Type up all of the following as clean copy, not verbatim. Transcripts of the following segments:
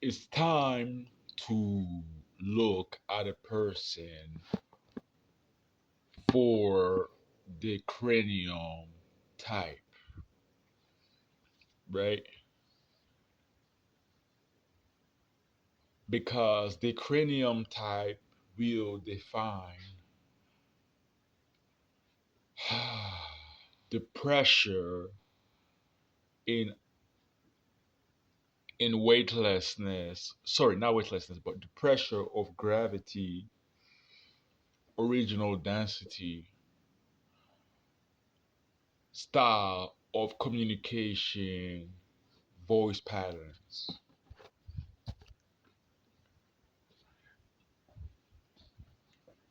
it's time to look at a person for the cranium type, right? Because the cranium type will define the pressure in weightlessness, sorry, not weightlessness, but the pressure of gravity, original density, style of communication, voice patterns.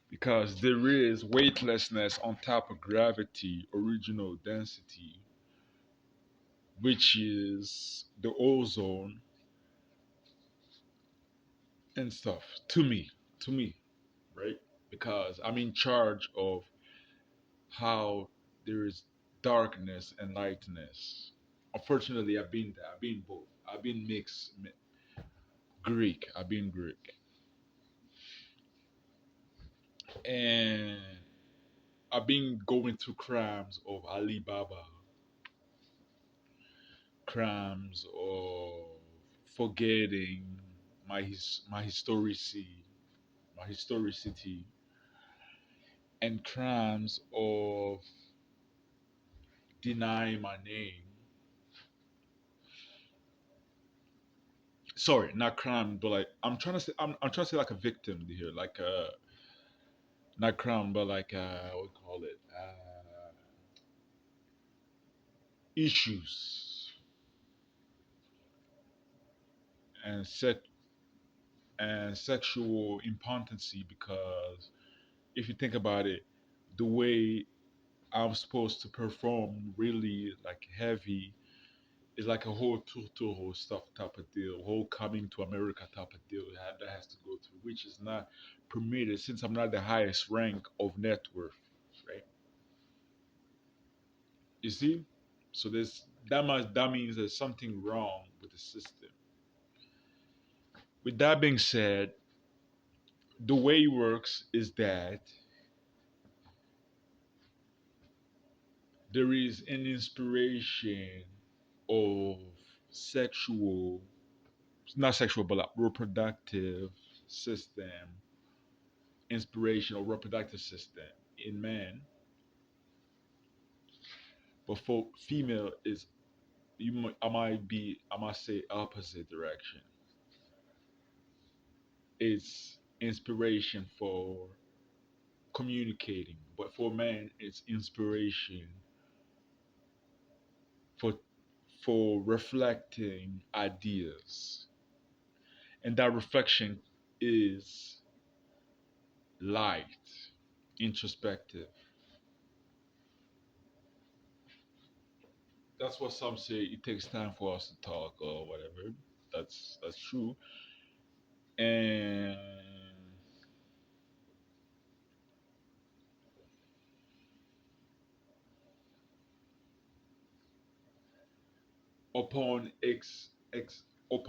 Because there is weightlessness on top of gravity, original density, which is the ozone and stuff. To me, right? Because I'm in charge of how there is darkness and lightness. Unfortunately, I've been there. I've been both. I've been mixed Greek. I've been Greek, and I've been going through crimes of Alibaba, crimes of forgetting my historicity, and crimes of denying my name. Sorry, not crime, but like I'm trying to say like a victim here, like not crime, but like what do you call it, issues and sexual impotency. Because if you think about it, the way I'm supposed to perform really like heavy is like a whole tutorial stuff type of deal, whole coming to America type of deal that has to go through, which is not permitted since I'm not the highest rank of net worth, right? You see? So that means there's something wrong with the system. With that being said, the way it works is that there is an inspiration of sexual, not sexual, but like reproductive system, inspiration or reproductive system in man. But for female is I might say opposite direction. It's inspiration for communicating, but for men it's inspiration for reflecting ideas, and that reflection is light, introspective. That's what some say. It takes time for us to talk or whatever. That's true. And upon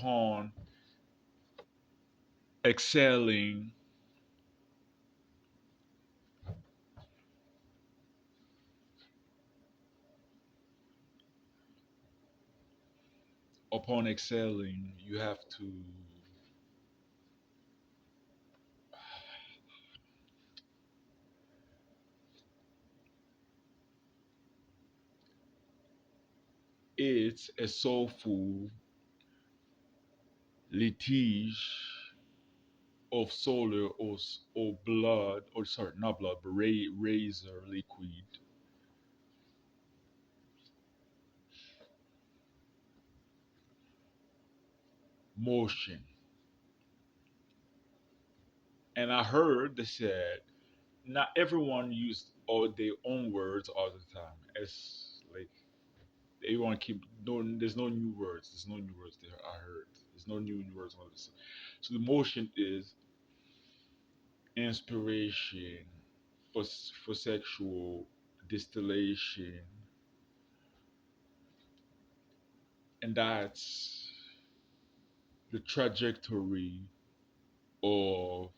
upon excelling, you have to. It's a soulful litige of solar or blood, or sorry, not blood, but razor liquid motion. And I heard they said not everyone used all their own words all the time. It's like everyone keep no. There's no new words. There's no new words there. I heard there's no new words on this. So the motion is inspiration for sexual distillation, and that's the trajectory of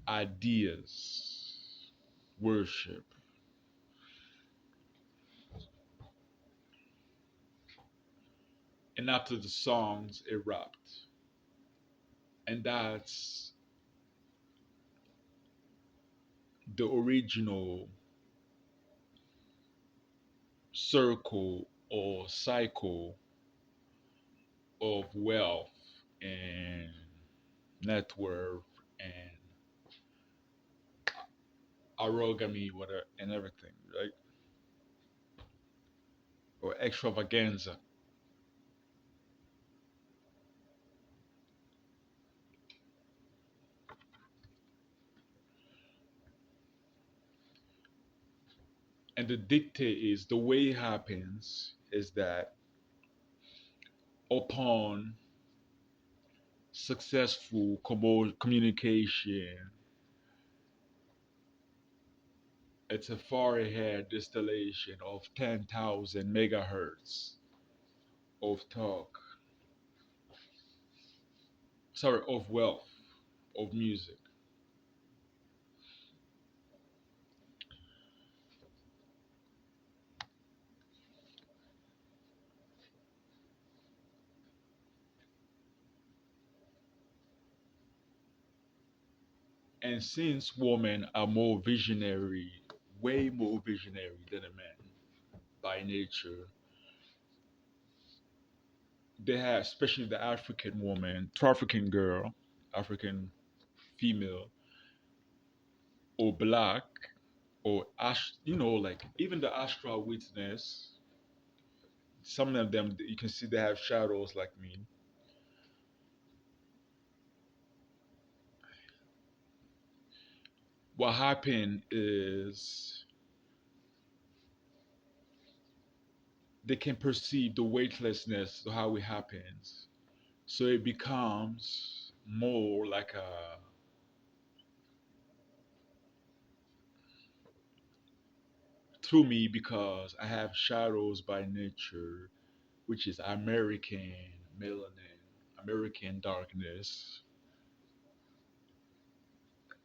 ideas, worship, and after the songs erupt. And that's the original circle or cycle of wealth and net worth and origami, whatever, and everything, right? Or extravaganza. And the dictate is the way it happens is that upon successful communication, it's a far ahead distillation of 10,000 megahertz of talk, sorry, of wealth, of music. And since women are more visionary, way more visionary than a man by nature, they have, especially the African woman, African girl, African female, or black, or like even the astral witness. Some of them you can see they have shadows like me. What happened is they can perceive the weightlessness of how it happens. So it becomes more like a through me because I have shadows by nature, which is American melanin, American darkness.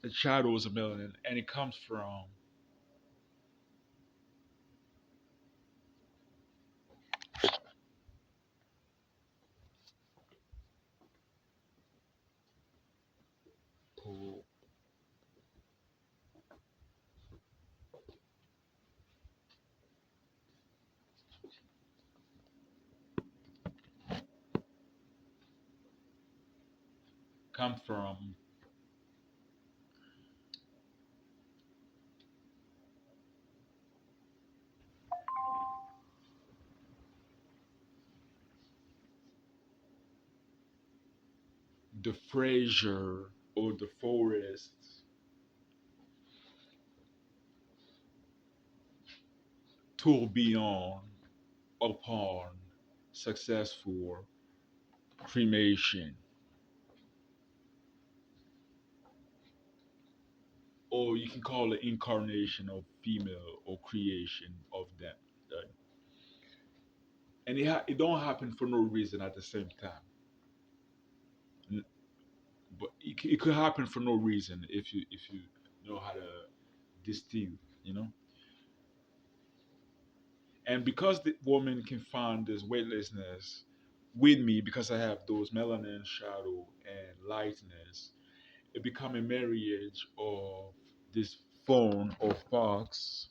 The shadows of melanin, and it comes from come from the Fraser or the forest tourbillon upon successful cremation, or you can call it incarnation of female or creation of them. Right? And it don't happen for no reason at the same time. But it could happen for no reason if you know how to distill, you know. And because the woman can find this weightlessness with me because I have those melanin shadow and lightness, it become a marriage of this phone or fox,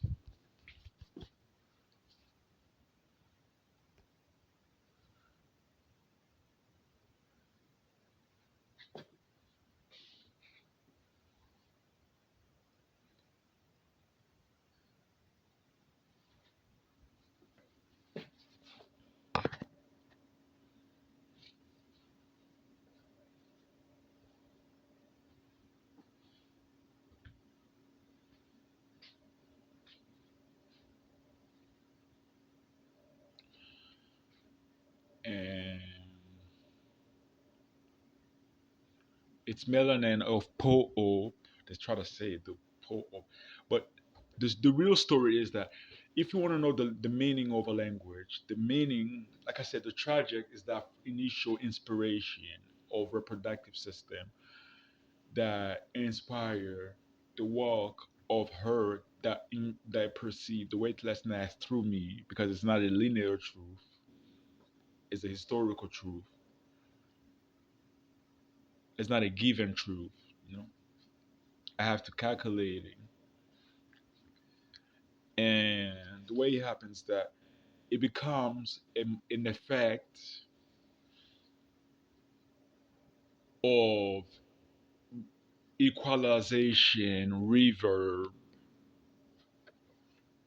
and it's melanin of po. They try to say the po, but The real story is that if you want to know the meaning of a language, the meaning, like I said, the tragic is that initial inspiration of reproductive system that inspire the walk of her that perceive the weightlessness through me, because it's not a linear truth, it's a historical truth. It's not a given truth. You know, I have to calculate it, and the way it happens that it becomes an effect of equalization, reverb,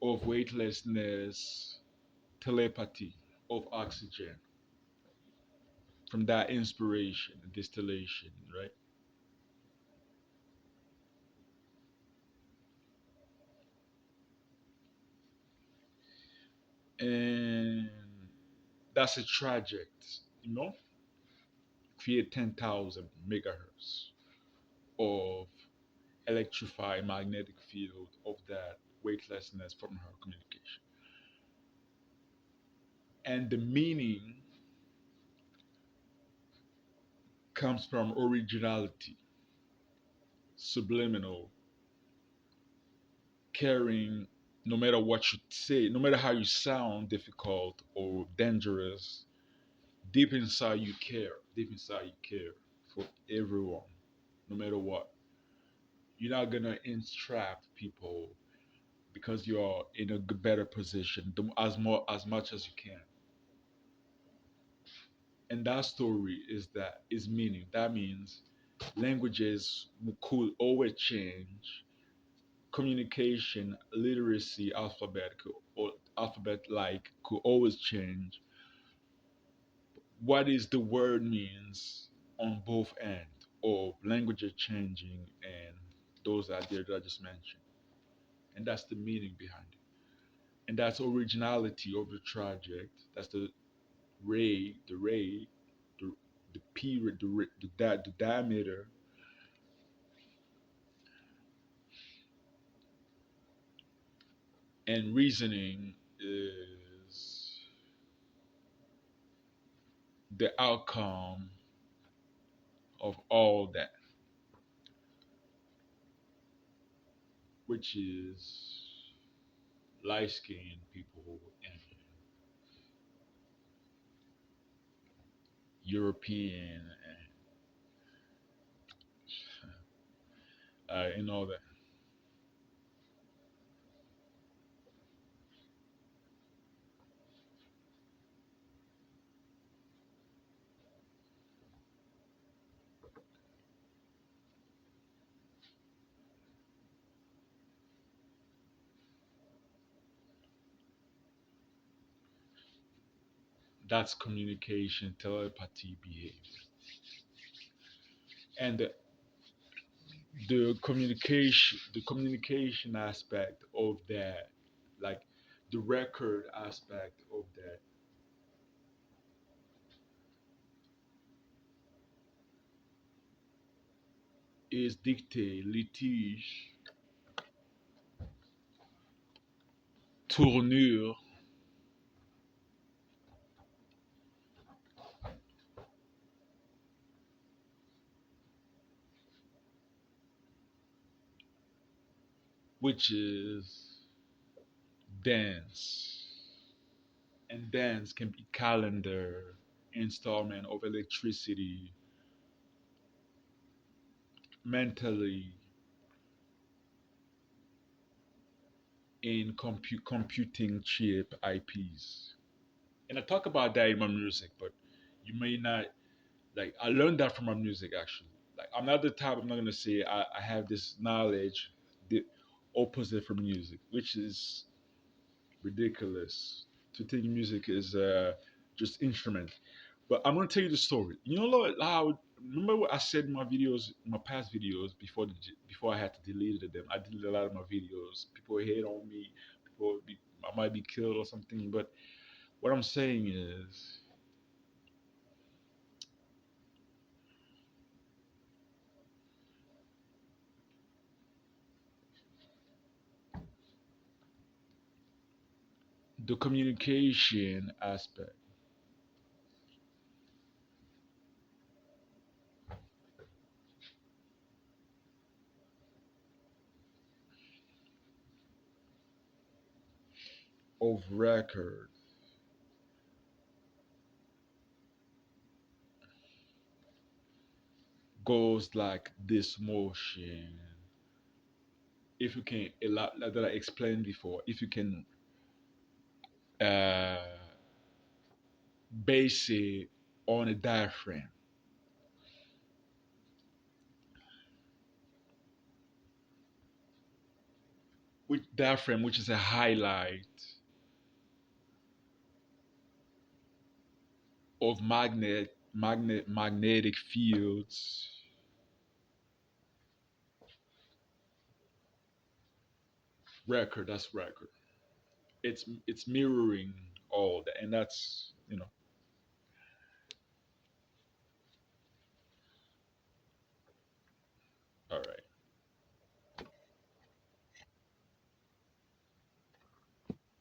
of weightlessness, telepathy, of oxygen from that inspiration, distillation, right? And that's a traject, you know, create 10,000 megahertz of electrified magnetic field of that weightlessness from her communication. And the meaning comes from originality, subliminal, caring, no matter what you say, no matter how you sound difficult or dangerous, deep inside you care. Deep inside you care for everyone, no matter what. You're not gonna entrap people because you're in a better position as much as you can. And that story is meaning. That means languages could always change. Communication, literacy, alphabet like could always change. What is the word means on both end of languages changing and those ideas that I just mentioned. And that's the meaning behind it. And that's originality of the project. That's the the, the period, the diameter, and reasoning is the outcome of all that, which is light skinned people and European and all that. That's communication, telepathy, behavior, and the communication aspect of that, like the record aspect of that, is dicté, litige, tournure, which is dance. And dance can be calendar, installment of electricity, mentally, in computing chip IPs. And I talk about that in my music, but you may not, like, I learned that from my music actually. Like, I'm not the type, I'm not gonna say I have this knowledge the opposite from music, which is ridiculous to think music is just instrument. But I'm gonna tell you the story. You know, how remember what I said in my videos, my past videos before I had to delete them. I deleted a lot of my videos. People hate on me. I might be killed or something. But what I'm saying is, the communication aspect of record goes like this motion. If you can, a lot like that I explained before, if you can uh, base it on a diaphragm, which is a highlight of magnetic fields, record. That's record. It's mirroring all that, and that's